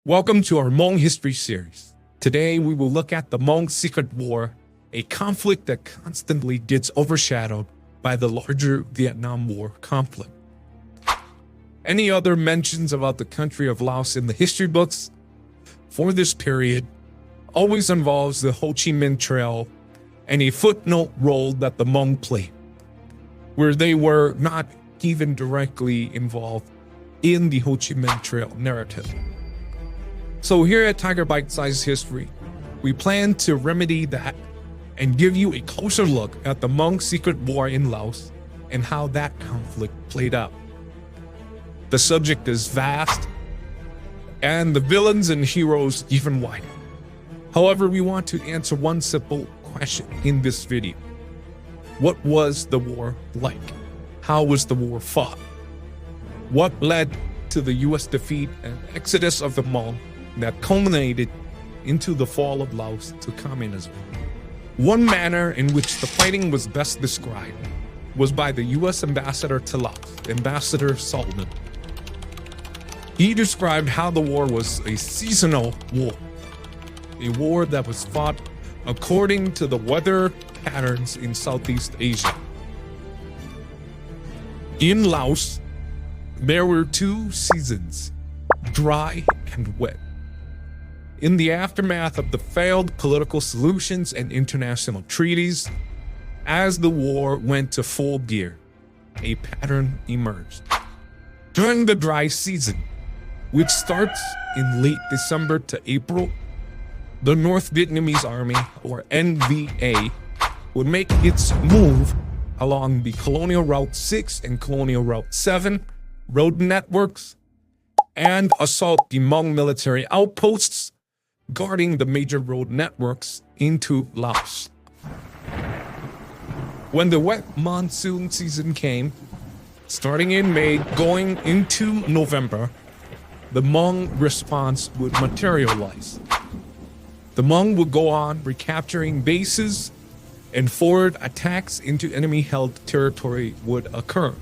Welcome to our Hmong History Series. Today we will look at the Hmong Secret War, a conflict that constantly gets overshadowed by the larger Vietnam War conflict. Any other mentions about the country of Laos in the history books for this period always involves the Ho Chi Minh Trail and a footnote role that the Hmong played, where they were not even directly involved in the Ho Chi Minh Trail narrative. So here at Tiger Bite-Sized History, we plan to remedy that and give you a closer look at the Hmong Secret War in Laos and how that conflict played out. The subject is vast, and the villains and heroes even wider. However, we want to answer one simple question in this video. What was the war like? How was the war fought? What led to the US defeat and exodus of the Hmong that culminated into the fall of Laos to communism? One manner in which the fighting was best described was by the US ambassador to Laos, Ambassador Sullivan. He described how the war was a seasonal war, a war that was fought according to the weather patterns in Southeast Asia. In Laos, there were two seasons, dry and wet. In the aftermath of the failed political solutions and international treaties, as the war went to full gear, a pattern emerged. During the dry season, which starts in late December to April, the North Vietnamese Army, or NVA, would make its move along the Colonial Route 6 and Colonial Route 7 road networks and assault the Hmong military outposts guarding the major road networks into Laos. When the wet monsoon season came, starting in May going into November, the Hmong response would materialize. The Hmong would go on recapturing bases, and forward attacks into enemy-held territory would occur.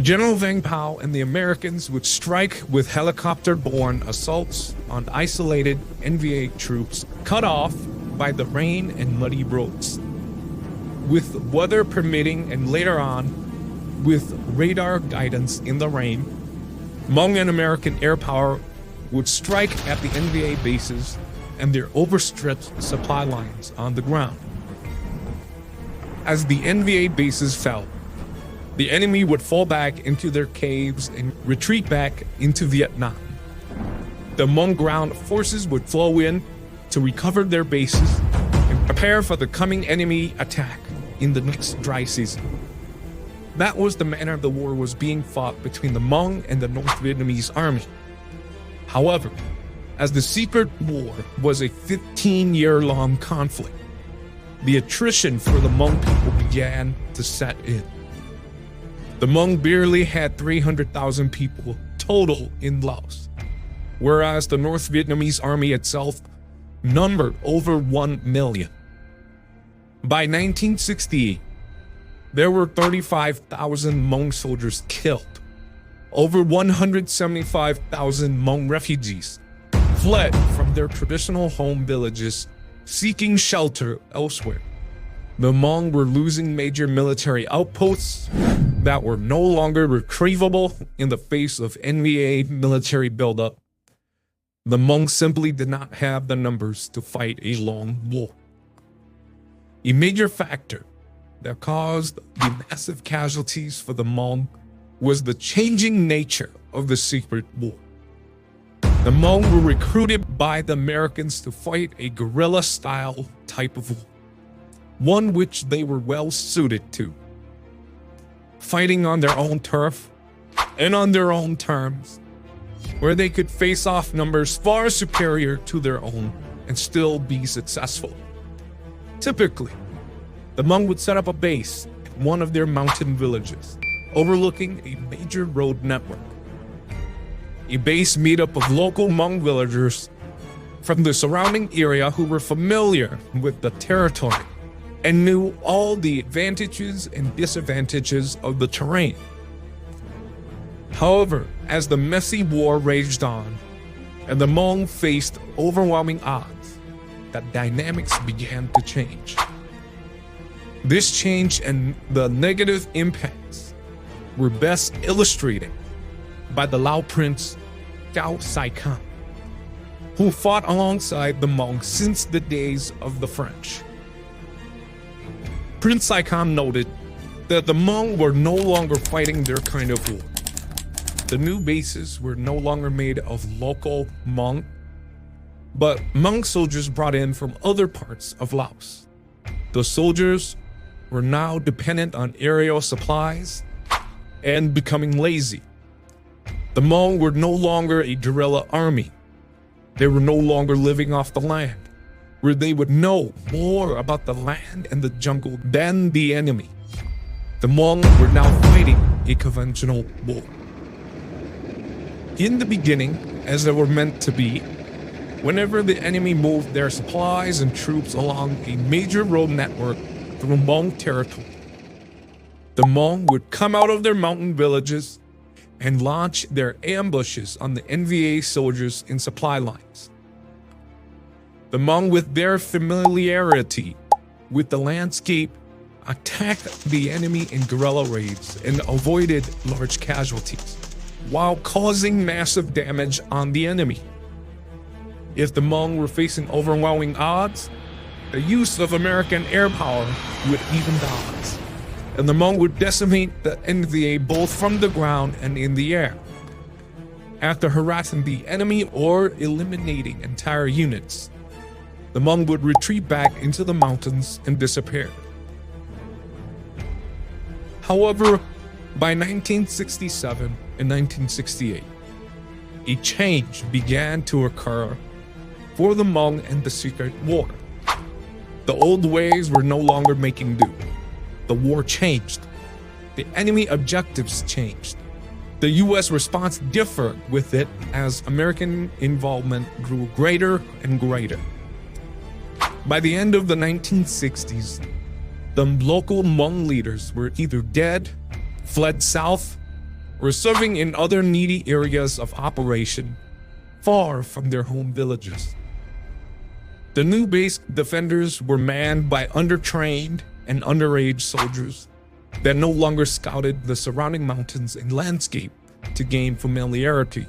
General Vang Pao and the Americans would strike with helicopter-borne assaults on isolated NVA troops cut off by the rain and muddy roads. With weather permitting and later on, with radar guidance in the rain, Hmong and American air power would strike at the NVA bases and their overstretched supply lines on the ground. As the NVA bases fell, the enemy would fall back into their caves and retreat back into Vietnam. The Hmong ground forces would flow in to recover their bases and prepare for the coming enemy attack in the next dry season. That was the manner the war was being fought between the Hmong and the North Vietnamese army. However, as the Secret War was a 15-year-long conflict, the attrition for the Hmong people began to set in. The Hmong barely had 300,000 people total in Laos, whereas the North Vietnamese army itself numbered over 1 million. By 1968, there were 35,000 Hmong soldiers killed. Over 175,000 Hmong refugees fled from their traditional home villages, seeking shelter elsewhere. The Hmong were losing major military outposts that were no longer retrievable in the face of NVA military buildup. The Hmong simply did not have the numbers to fight a long war. A major factor that caused the massive casualties for the Hmong was the changing nature of the Secret War. The Hmong were recruited by the Americans to fight a guerrilla-style type of war, one which they were well suited to. Fighting on their own turf and on their own terms, where they could face off numbers far superior to their own and still be successful. Typically, the Hmong would set up a base at one of their mountain villages, overlooking a major road network. A base meetup of local Hmong villagers from the surrounding area who were familiar with the territory and knew all the advantages and disadvantages of the terrain. However, as the messy war raged on, and the Hmong faced overwhelming odds, that dynamics began to change. This change and the negative impacts were best illustrated by the Lao prince Kou Kiet, who fought alongside the Hmong since the days of the French. Prince Kiet noted that the Hmong were no longer fighting their kind of war. The new bases were no longer made of local Hmong, but Hmong soldiers brought in from other parts of Laos. The soldiers were now dependent on aerial supplies and becoming lazy. The Hmong were no longer a guerrilla army. They were no longer living off the land, where they would know more about the land and the jungle than the enemy. The Hmong were now fighting a conventional war. In the beginning, as they were meant to be, whenever the enemy moved their supplies and troops along a major road network through Hmong territory, the Hmong would come out of their mountain villages and launch their ambushes on the NVA soldiers in supply lines. The Hmong, with their familiarity with the landscape, attacked the enemy in guerrilla raids and avoided large casualties, while causing massive damage on the enemy. If the Hmong were facing overwhelming odds, the use of American air power would even the odds, and the Hmong would decimate the NVA both from the ground and in the air. After harassing the enemy or eliminating entire units, the Hmong would retreat back into the mountains and disappear. However, by 1967 and 1968, a change began to occur for the Hmong and the Secret War. The old ways were no longer making do. The war changed. The enemy objectives changed. The U.S. response differed with it as American involvement grew greater and greater. By the end of the 1960s, the local Hmong leaders were either dead, fled south, or serving in other needy areas of operation far from their home villages. The new base defenders were manned by undertrained and underage soldiers that no longer scouted the surrounding mountains and landscape to gain familiarity.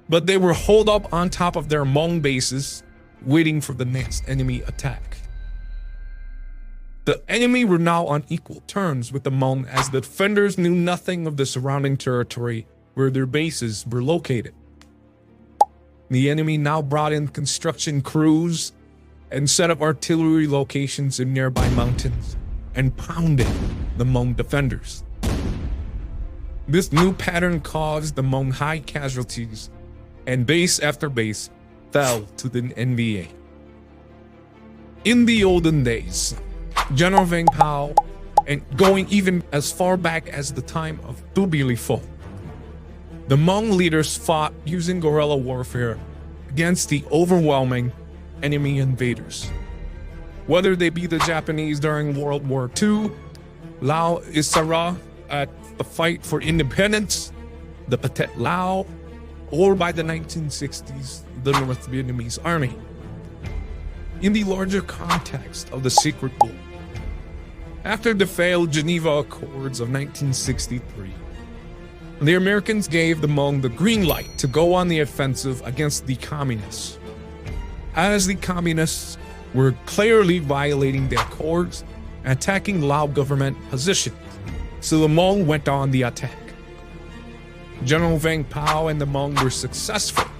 But they were holed up on top of their Hmong bases, waiting for the next enemy attack. The enemy were now on equal terms with the Hmong, as the defenders knew nothing of the surrounding territory where their bases were located. The enemy now brought in construction crews and set up artillery locations in nearby mountains and pounded the Hmong defenders. This new pattern caused the Hmong high casualties, and base after base fell to the NVA. In the olden days, General Vang Pao, and going even as far back as the time of Tu Bili Pho, the Hmong leaders fought using guerrilla warfare against the overwhelming enemy invaders. Whether they be the Japanese during World War II, Lao Isara at the fight for independence, the Pathet Lao, or by the 1960s, the North Vietnamese army. In the larger context of the Secret War, after the failed Geneva Accords of 1963, the Americans gave the Hmong the green light to go on the offensive against the communists. As the communists were clearly violating the accords and attacking Lao government positions, so the Hmong went on the attack. General Vang Pao and the Hmong were successful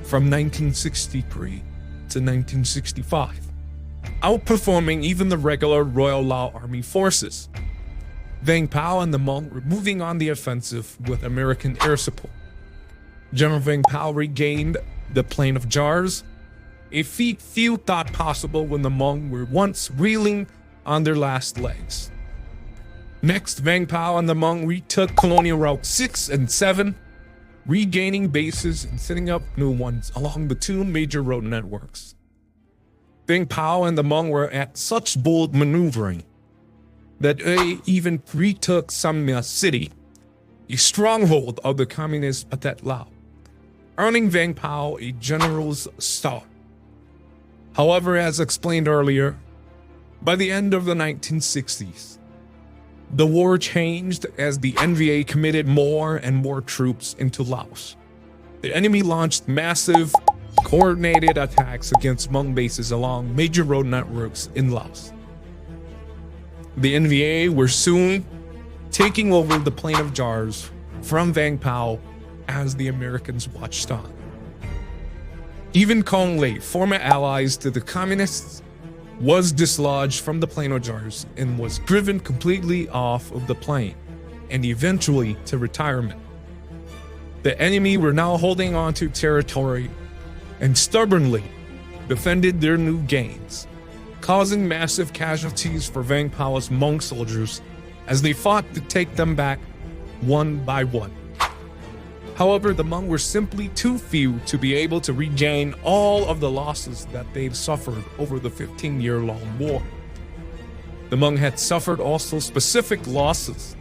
from 1963 to 1965, outperforming even the regular Royal Lao Army forces. Vang Pao and the Hmong were moving on the offensive with American air support. General Vang Pao regained the Plain of Jars, a feat few thought possible when the Hmong were once reeling on their last legs. Next, Vang Pao and the Hmong retook Colonial Route 6 and 7, regaining bases and setting up new ones along the two major road networks. Vang Pao and the Hmong were at such bold maneuvering that they even retook Samya City, a stronghold of the communist Pathet Lao, earning Vang Pao a general's star. However, as explained earlier, by the end of the 1960s, the war changed as the NVA committed more and more troops into Laos. The enemy launched massive, coordinated attacks against Hmong bases along major road networks in Laos. The NVA were soon taking over the Plain of Jars from Vang Pao as the Americans watched on. Even Kong Lei, former allies to the communists, was dislodged from the Plain of Jars and was driven completely off of the plain and eventually to retirement. The enemy were now holding on to territory and stubbornly defended their new gains, causing massive casualties for Vang Pao's Hmong soldiers as they fought to take them back one by one. However, the Hmong were simply too few to be able to regain all of the losses that they've suffered over the 15-year-long war. The Hmong had suffered also specific losses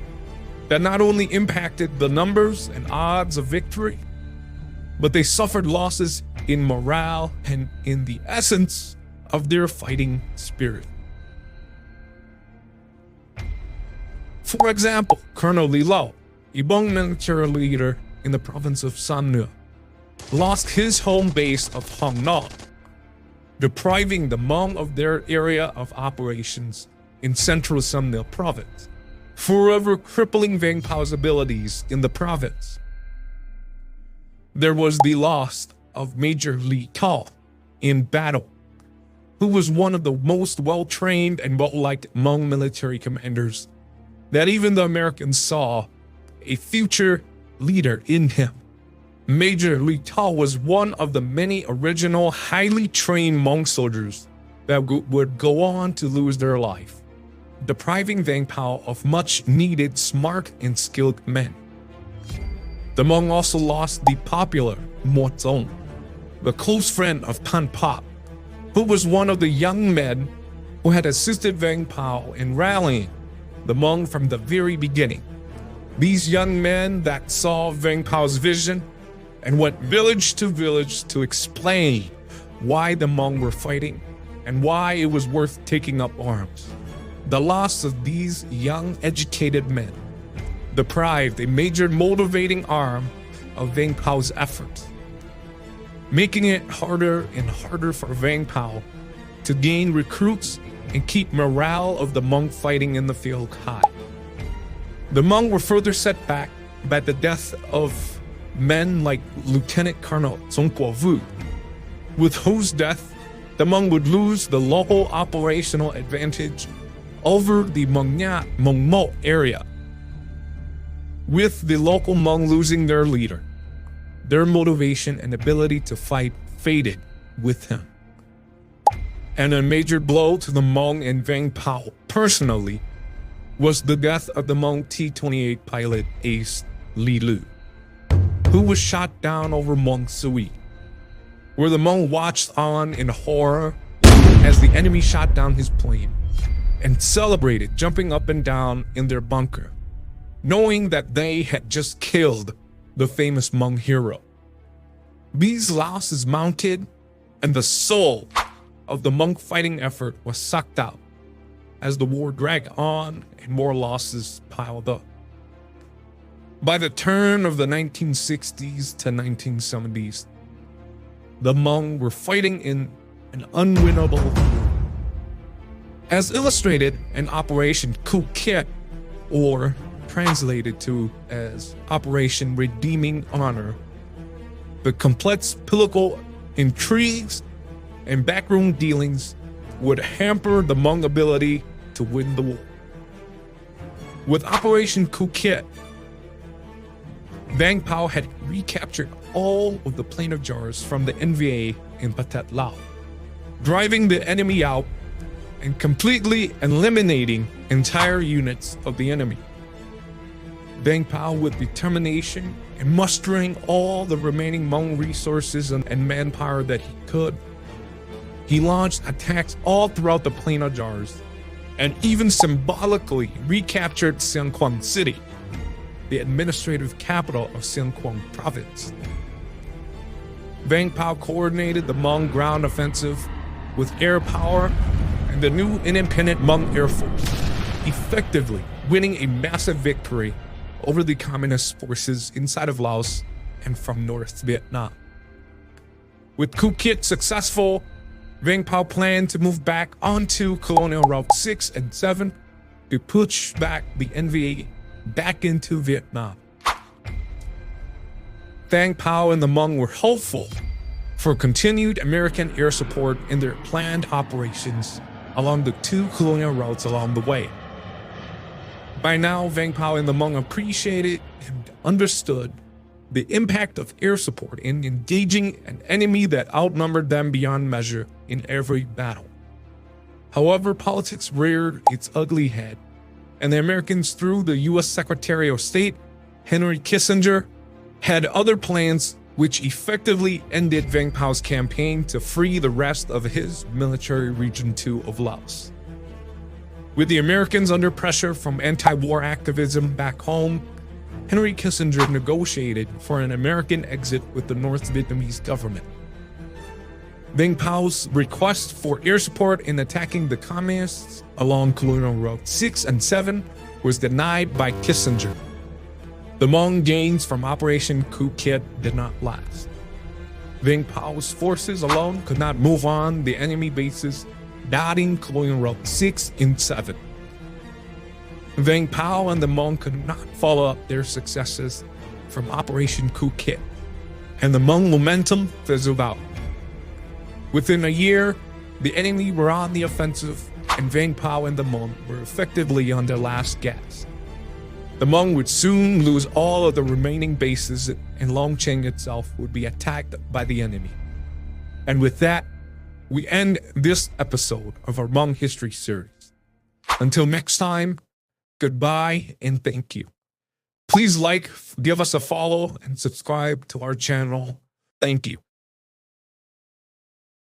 that not only impacted the numbers and odds of victory, but they suffered losses in morale and in the essence of their fighting spirit. For example, Colonel Li Lao, a Hmong military leader in the province of Sam Nua, lost his home base of Hong Na, depriving the Hmong of their area of operations in central Sam Nua province, forever crippling Vang Pao's abilities in the province. There was the loss of Major Li Tao in battle, who was one of the most well-trained and well-liked Hmong military commanders that even the Americans saw a future leader in him. Major Li Tao was one of the many original, highly trained Hmong soldiers that would go on to lose their life, depriving Vang Pao of much-needed smart and skilled men. The Hmong also lost the popular Mo Zong, the close friend of Tan Pa, who was one of the young men who had assisted Vang Pao in rallying the Hmong from the very beginning. These young men that saw Vang Pao's vision and went village to village to explain why the Hmong were fighting and why it was worth taking up arms. The loss of these young, educated men deprived a major motivating arm of Vang Pao's efforts, making it harder and harder for Vang Pao to gain recruits and keep morale of the Hmong fighting in the field high. The Hmong were further set back by the death of men like Lieutenant Colonel Zong Guovu, with whose death the Hmong would lose the local operational advantage over the Hmong Nha, Hmong Mo area. With the local Hmong losing their leader, their motivation and ability to fight faded with him. And a major blow to the Hmong and Vang Pao personally was the death of the Hmong T-28 pilot ace Li Lu, who was shot down over Mong Sui, where the Hmong watched on in horror as the enemy shot down his plane and celebrated, jumping up and down in their bunker, knowing that they had just killed the famous Hmong hero. These losses mounted, and the soul of the Hmong fighting effort was sucked out as the war dragged on and more losses piled up. By the turn of the 1960s to 1970s, the Hmong were fighting in an unwinnable war. As illustrated in Operation Kou Kiet, or translated to as Operation Redeeming Honor, the complex political intrigues and backroom dealings would hamper the Hmong ability to win the war. With Operation Kou Kiet, Vang Pao had recaptured all of the Plain of Jars from the NVA in Pathet Lao, driving the enemy out and completely eliminating entire units of the enemy. Vang Pao, with determination and mustering all the remaining Hmong resources and manpower that he could, he launched attacks all throughout the Plain of Jars and even symbolically recaptured Siang Kwang City, the administrative capital of Siang Kwang Province. Vang Pao coordinated the Hmong ground offensive with air power and the new independent Hmong Air Force, effectively winning a massive victory over the communist forces inside of Laos and from North Vietnam. With Kou Kiet successful, Vang Pao planned to move back onto Colonial Route 6 and 7 to push back the NVA back into Vietnam. Vang Pao and the Hmong were hopeful for continued American air support in their planned operations along the two colonial routes along the way. By now, Vang Pao and the Hmong appreciated and understood the impact of air support in engaging an enemy that outnumbered them beyond measure in every battle. However, politics reared its ugly head, and the Americans, through the U.S. Secretary of State, Henry Kissinger, had other plans which effectively ended Vang Pao's campaign to free the rest of his military Region 2 of Laos. With the Americans under pressure from anti-war activism back home, Henry Kissinger negotiated for an American exit with the North Vietnamese government. Vang Pao's request for air support in attacking the communists along Colonial Route 6 and 7 was denied by Kissinger. The Hmong gains from Operation Kou Kiet did not last. Vang Pao's forces alone could not move on the enemy bases dotting Colonial Route 6 and 7. Vang Pao and the Hmong could not follow up their successes from Operation Kou Kiet, and the Hmong momentum fizzled out. Within a year, the enemy were on the offensive, and Vang Pao and the Hmong were effectively on their last gasp. The Hmong would soon lose all of the remaining bases, and Longcheng itself would be attacked by the enemy. And with that, we end this episode of our Hmong History Series. Until next time, goodbye and thank you. Please like, give us a follow, and subscribe to our channel. Thank you.